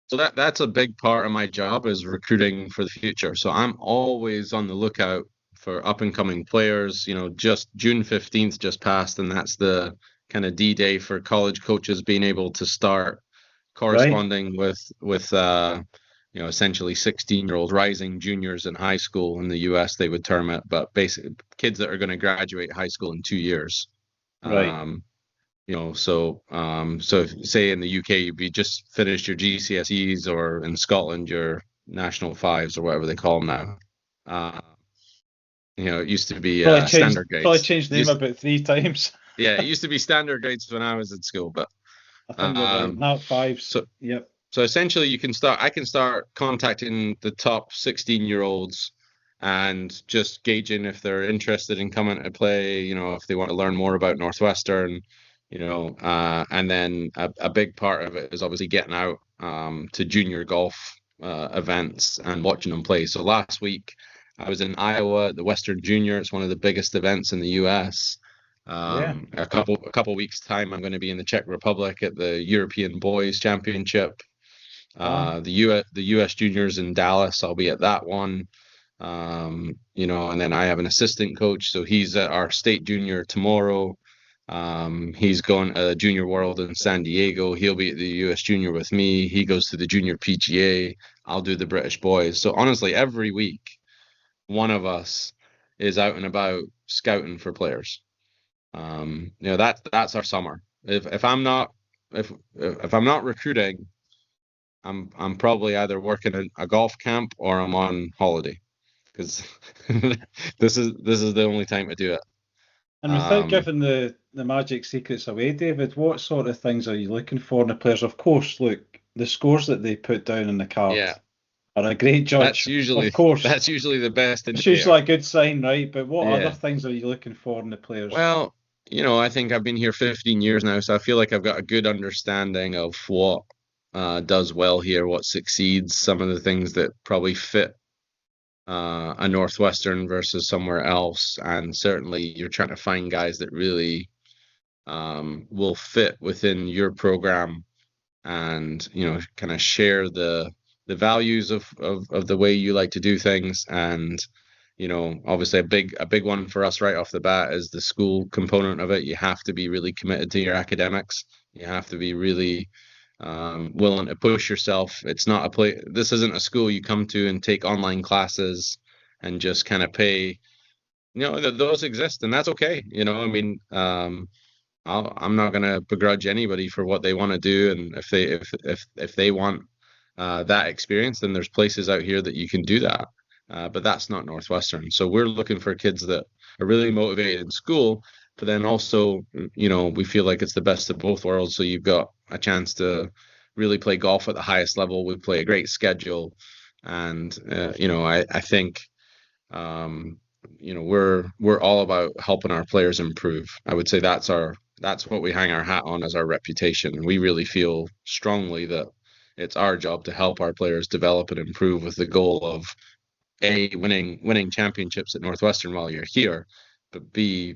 So that's a big part of my job, is recruiting for the future. So I'm always on the lookout for up and coming players. Just June 15th just passed, and that's the kind of D-Day for college coaches being able to start corresponding with essentially 16-year-old rising juniors in high school. In the US they would term it, but basically kids that are going to graduate high school in 2 years. Right. So if, say in the UK you just finished your GCSEs, or in Scotland your National Fives or whatever they call them now. It used to be standard grades. Probably changed the name about 3 times. Yeah, it used to be standard grades when I was in school, but I think you're right. Now 5s. So essentially I can start contacting the top 16-year-olds and just gauging if they're interested in coming to play, if they want to learn more about Northwestern, and then a big part of it is obviously getting out to junior golf events and watching them play. So last week I was in Iowa at the Western Junior. It's one of the biggest events in the US. A couple weeks time, I'm going to be in the Czech Republic at the European Boys Championship. The US Juniors in Dallas, I'll be at that one. And then I have an assistant coach, so he's at our state junior tomorrow. He's going to Junior World in San Diego. He'll be at the US Junior with me. He goes to the Junior PGA. I'll do the British Boys. So honestly, every week, one of us is out and about scouting for players. That's our summer. If I'm not recruiting, I'm probably either working in a golf camp or I'm on holiday, because this is the only time to do it. And without giving the magic secrets away, David, what sort of things are you looking for in the players? Of course, look, the scores that they put down in the card are a great judge. That's usually the best indicator. It's usually a good sign, right? But what other things are you looking for in the players? Well, I think I've been here 15 years now, so I feel like I've got a good understanding of what does well here, what succeeds, some of the things that probably fit a Northwestern versus somewhere else. And certainly you're trying to find guys that really will fit within your program and, kind of share the values of the way you like to do things. And, obviously a big one for us right off the bat is the school component of it. You have to be really committed to your academics. You have to be really willing to push yourself. It's not a place. This isn't a school you come to and take online classes and just kind of pay. Those exist, and that's okay. I mean, I'm not going to begrudge anybody for what they want to do, and if they want that experience, then there's places out here that you can do that. But that's not Northwestern. So we're looking for kids that are really motivated in school, but then also, we feel like it's the best of both worlds. So you've got a chance to really play golf at the highest level. We play a great schedule, and I think we're all about helping our players improve. I would say that's what we hang our hat on as our reputation. We really feel strongly that it's our job to help our players develop and improve with the goal of A, winning championships at Northwestern while you're here, but B,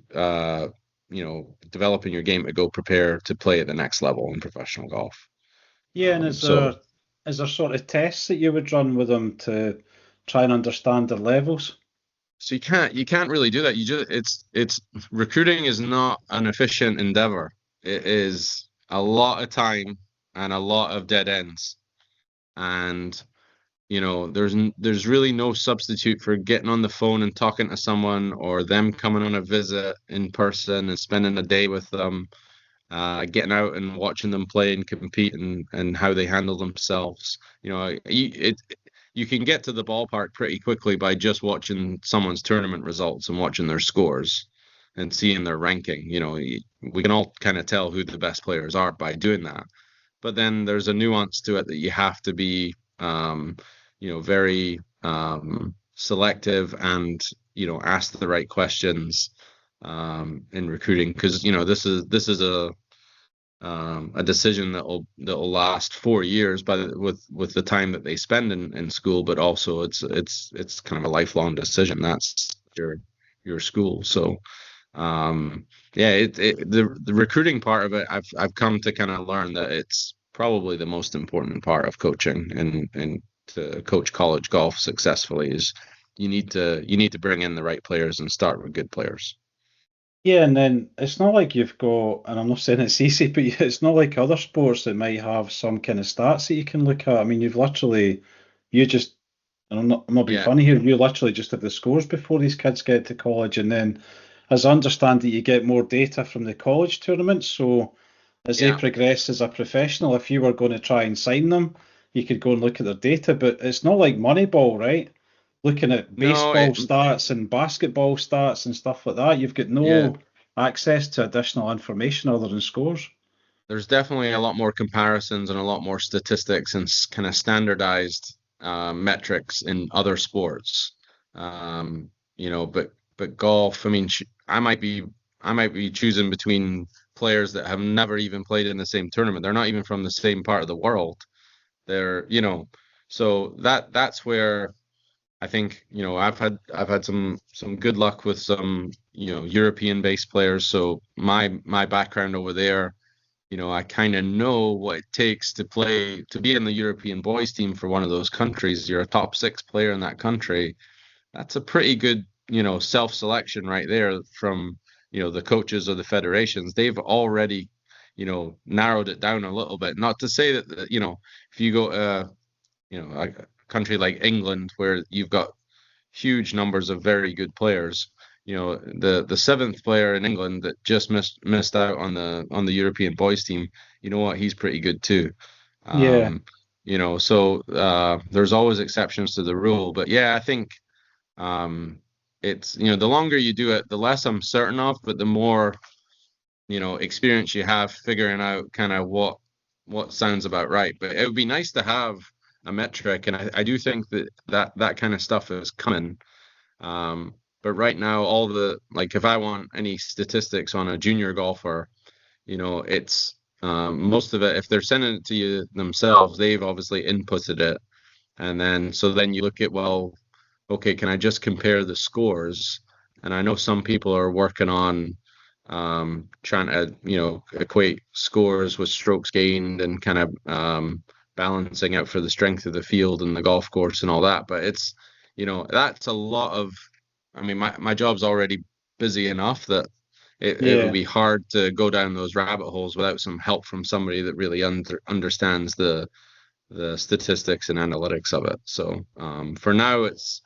developing your game to go prepare to play at the next level in professional golf. Yeah, and is there sort of tests that you would run with them to try and understand their levels? So you can't really do that. It's recruiting is not an efficient endeavor. It is a lot of time and a lot of dead ends. And there's really no substitute for getting on the phone and talking to someone, or them coming on a visit in person and spending a day with them, getting out and watching them play and compete, and how they handle themselves. You can get to the ballpark pretty quickly by just watching someone's tournament results and watching their scores and seeing their ranking. We can all kind of tell who the best players are by doing that. But then there's a nuance to it that you have to be, very selective and, ask the right questions in recruiting, because, this is a decision that'll last 4 years with the time that they spend in school, but also it's kind of a lifelong decision. That's your school. So the recruiting part of it, I've come to kind of learn that it's probably the most important part of coaching, and to coach college golf successfully is you need to bring in the right players and start with good players. Yeah, and then it's not like you've got, and I'm not saying it's easy, but it's not like other sports that might have some kind of stats that you can look at. I mean, you just, and I'm not being funny here, you literally just have the scores before these kids get to college, and then as I understand it, you get more data from the college tournaments. So as they progress as a professional, if you were going to try and sign them, you could go and look at their data, but it's not like Moneyball, right? Looking at baseball stats and basketball stats and stuff like that. You've got no access to additional information other than scores. There's definitely a lot more comparisons and a lot more statistics and kind of standardized metrics in other sports. But golf, I mean, I might be choosing between players that have never even played in the same tournament. They're not even from the same part of the world. They're, so that's where I think, I've had some good luck with some, European based players. So my background over there, I kind of know what it takes to be in the European boys team for one of those countries. You're a top 6 player in that country. That's a pretty good, self-selection right there from, the coaches of the federations. They've already, narrowed it down a little bit. Not to say that, if you go to, a country like England, where you've got huge numbers of very good players, the 7th player in England that just missed out on the European boys team, you know what, he's pretty good too. So there's always exceptions to the rule, but I think it's, the longer you do it, the less I'm certain of, but the more, experience you have figuring out kind of what sounds about right. But it would be nice to have a metric, and I do think that kind of stuff is coming. But right now, if I want any statistics on a junior golfer, it's most of it, if they're sending it to you themselves, they've obviously inputted it. And then you look at, well, okay, can I just compare the scores? And I know some people are working on trying to, equate scores with strokes gained and kind of balancing out for the strength of the field and the golf course and all that. But it's, that's a lot of, I mean, my job's already busy enough that it would be hard to go down those rabbit holes without some help from somebody that really understands the statistics and analytics of it. So for now, it's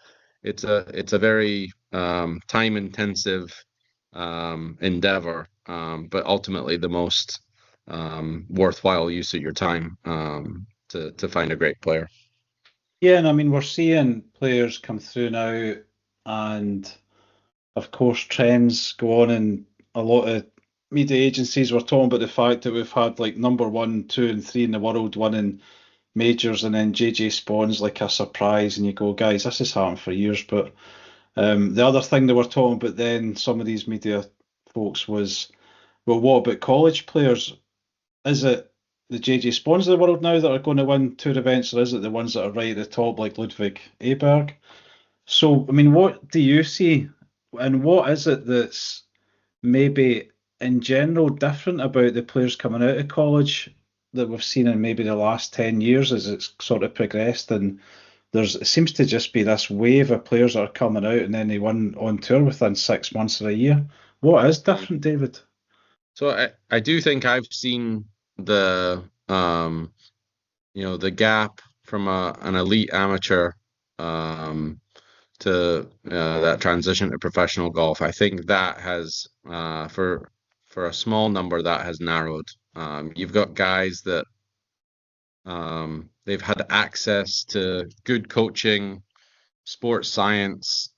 a very time intensive endeavor, but ultimately the most worthwhile use of your time to find a great player. Yeah, and I mean, we're seeing players come through now, and of course, trends go on, and a lot of media agencies were talking about the fact that we've had like number 1, 2, and 3 in the world winning majors, and then JJ Spawn's like a surprise, and you go, guys, this has happened for years. But the other thing they were talking about then, some of these media folks, was, well, what about college players? Is it the JJ Spawns of the world now that are going to win tour events, or is it the ones that are right at the top, like Ludwig Aberg? So, I mean, what do you see, and what is it that's maybe in general different about the players coming out of college that we've seen in maybe the last 10 years as it's sort of progressed? And it seems to just be this wave of players that are coming out and then they win on tour within 6 months or a year. What is different, David? So I do think I've seen the the gap from an elite amateur to that transition to professional golf. I think that has for a small number that has narrowed. You've got guys that they've had access to good coaching, sports science,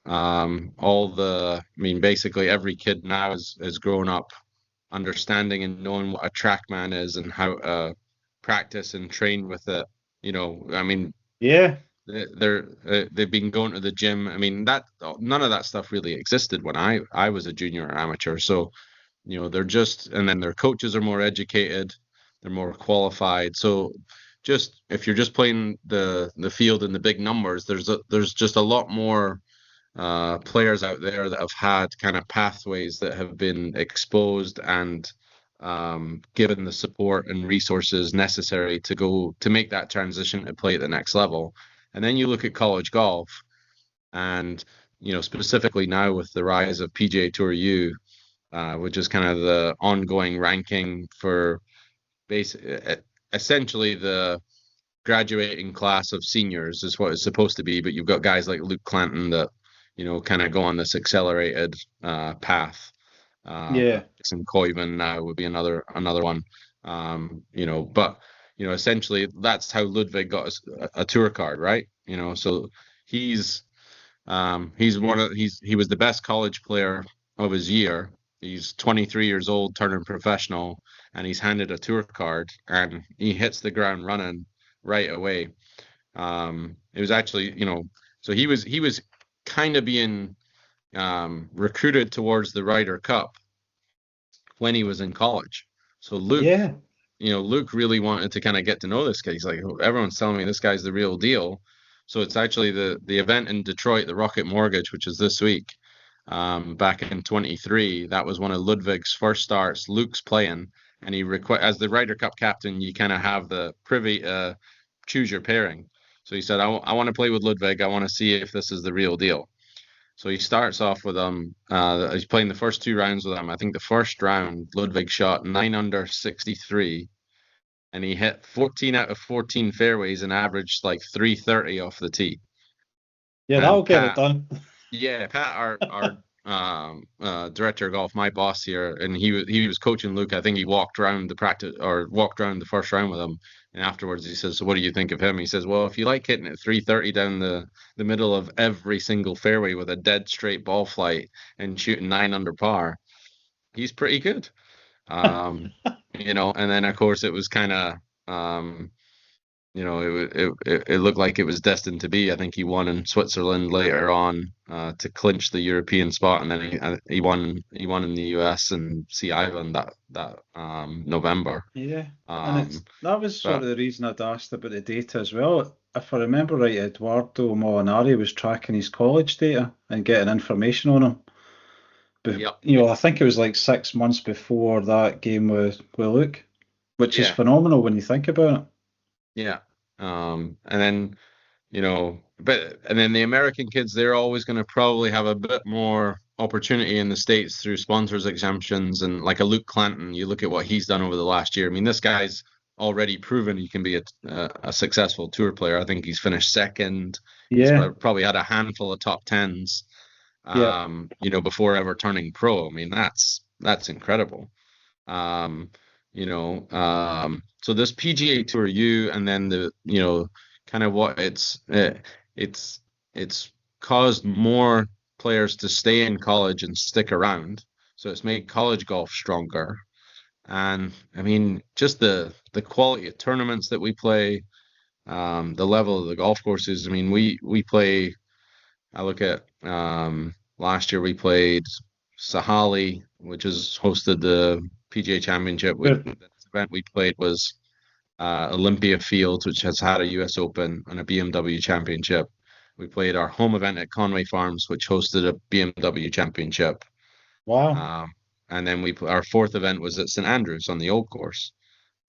basically every kid now has grown up understanding and knowing what a TrackMan is and how to practice and train with it. Yeah. They've been going to the gym. I mean, that none of that stuff really existed when I was a junior or amateur. So, and then their coaches are more educated, they're more qualified. So just if you're just playing the field in the big numbers, there's just a lot more players out there that have had kind of pathways that have been exposed and given the support and resources necessary to make that transition to play at the next level. And then you look at college golf, and specifically now with the rise of PGA Tour U, which is kind of the ongoing ranking for essentially the graduating class of seniors is what it's supposed to be. But you've got guys like Luke Clanton that kind of go on this accelerated path. And Koiven now would be another one. But essentially that's how Ludwig got a tour card, right? So he was the best college player of his year. He's 23 years old, turning professional, and he's handed a tour card, and he hits the ground running right away. It was actually, so he was kind of being recruited towards the Ryder Cup when he was in college. So Luke, Luke really wanted to kind of get to know this guy. He's like, everyone's telling me this guy's the real deal. So it's actually the event in Detroit, the Rocket Mortgage, which is this week, back in 23. That was one of Ludwig's first starts. Luke's playing, and as the Ryder Cup captain, you kind of have the privy to choose your pairing. So he said, I want to play with Ludwig. I want to see if this is the real deal. So he starts off with he's playing the first 2 rounds with him. I think the first round, Ludwig shot 9 under 63, and he hit 14 out of 14 fairways and averaged like 330 off the tee. Yeah, and that'll get it done. Yeah, Pat, our director of golf, my boss here, and he was coaching Luke. I think he walked around the first round with him. And afterwards he says, so what do you think of him? He says, well, if you like hitting at 330 down the middle of every single fairway with a dead straight ball flight and shooting 9 under par, he's pretty good. And then of course it was kind of, it looked like it was destined to be. I think he won in Switzerland later on to clinch the European spot, and then he won in the US and Sea Island that November. Yeah, and that was sort of the reason I'd asked about the data as well. If I remember right, Eduardo Molinari was tracking his college data and getting information on him. But, I think it was like 6 months before that game with Luke, which is phenomenal when you think about it. Yeah. And then, and then the American kids, they're always going to probably have a bit more opportunity in the States through sponsors exemptions, and like a Luke Clanton, you look at what he's done over the last year. I mean, this guy's already proven he can be a successful tour player. I think he's finished second. He's probably had a handful of top tens, before ever turning pro. I mean, that's incredible. So this PGA Tour U, and then the, kind of what it's caused more players to stay in college and stick around. So it's made college golf stronger. And I mean, just the quality of tournaments that we play, the level of the golf courses. I mean, we play, I look at last year we played Sahali, which has hosted the PGA Championship. The event we played was Olympia Fields, which has had a US Open and a BMW Championship. We played our home event at Conway Farms, which hosted a BMW Championship. Wow. And then our fourth event was at St Andrews on the old course.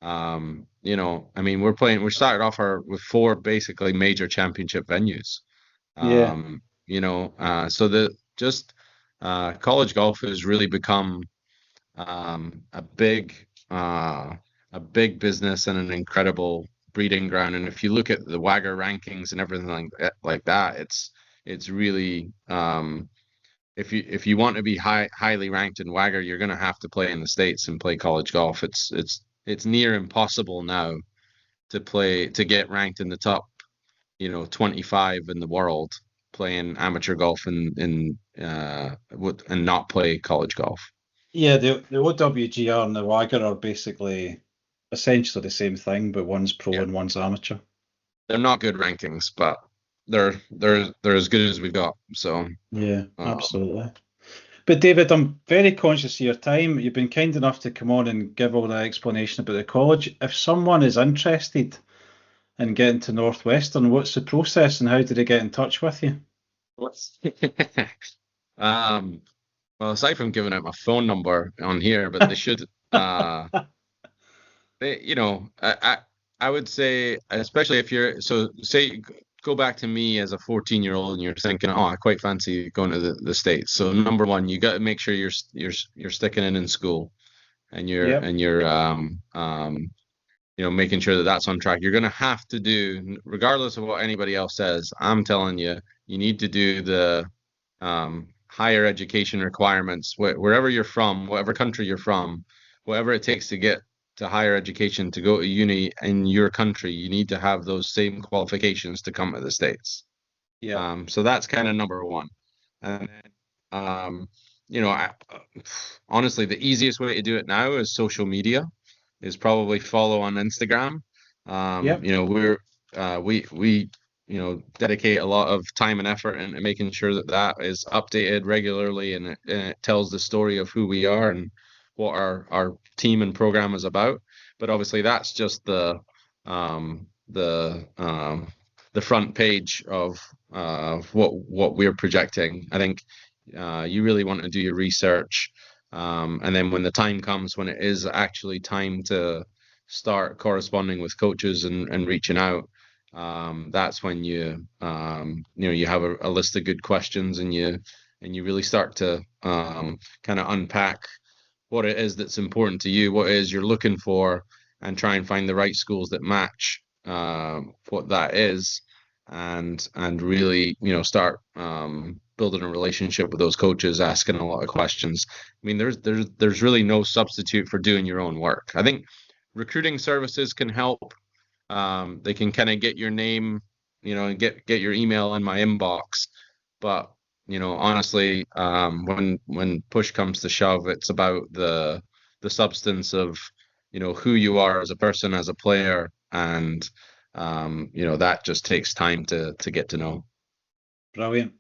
I mean, we started off with 4 basically major championship venues. So college golf has really become a big business and an incredible breeding ground. And if you look at the WAGR rankings and everything like that, it's really if you want to be highly ranked in WAGR, you're going to have to play in the States and play college golf. It's near impossible now to get ranked in the top 25 in the world playing amateur golf and not play college golf. Yeah, the OWGR and the WAGR are basically essentially the same thing, but one's pro and one's amateur. They're not good rankings, but they're as good as we've got. So yeah, absolutely. But David, I'm very conscious of your time. You've been kind enough to come on and give all that explanation about the college. If someone is interested in getting to Northwestern, what's the process and how do they get in touch with you? Well, aside from giving out my phone number on here, but they should, I would say, especially if go back to me as a 14-year-old and you're thinking, oh, I quite fancy going to the States. So number one, you got to make sure you're sticking in school and you're making sure that that's on track. You're going to have to do, regardless of what anybody else says, I'm telling you, you need to do the higher education requirements wherever you're from, whatever country you're from, whatever it takes to get to higher education, to go to uni in your country, you need to have those same qualifications to come to the States. So that's kind of number one. And then, honestly, the easiest way to do it now is social media, is probably follow on Instagram. We dedicate a lot of time and effort into making sure that is updated regularly, and it tells the story of who we are and what our team and program is about. But obviously that's just the front page of what we're projecting. I think you really want to do your research, and then when the time comes, when it is actually time to start corresponding with coaches and reaching out, that's when you have a list of good questions, and you really start to kind of unpack what it is that's important to you, what it is you're looking for, and try and find the right schools that match what that is, and really start building a relationship with those coaches, asking a lot of questions. I mean, there's really no substitute for doing your own work. I think recruiting services can help. They can kind of get your name, and get your email in my inbox, but honestly, when push comes to shove, it's about the substance of who you are as a person, as a player, and that just takes time to get to know. Brilliant.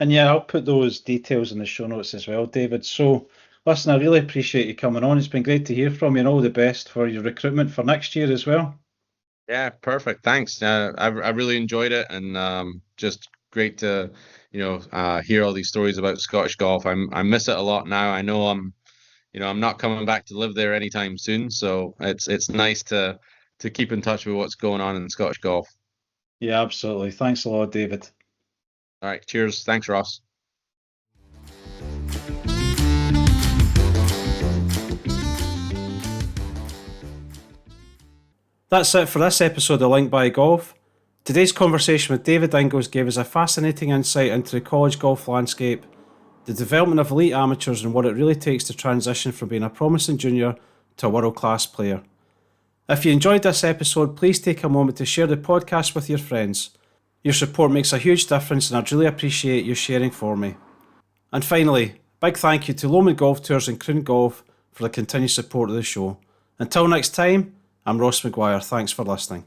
And yeah, I'll put those details in the show notes as well, David. So listen, I really appreciate you coming on. It's been great to hear from you, and all the best for your recruitment for next year as well. Yeah, perfect. Thanks. I really enjoyed it, and just great to hear all these stories about Scottish golf. I miss it a lot now. I know I'm not coming back to live there anytime soon, so it's nice to keep in touch with what's going on in Scottish golf. Yeah, absolutely. Thanks a lot, David. All right. Cheers. Thanks, Ross. That's it for this episode of Link by Golf. Today's conversation with David Inglis gave us a fascinating insight into the college golf landscape, the development of elite amateurs and what it really takes to transition from being a promising junior to a world-class player. If you enjoyed this episode, please take a moment to share the podcast with your friends. Your support makes a huge difference and I'd really appreciate you sharing for me. And finally, big thank you to Lomond Golf Tours and Croon Golf for the continued support of the show. Until next time, I'm Ross McGuire. Thanks for listening.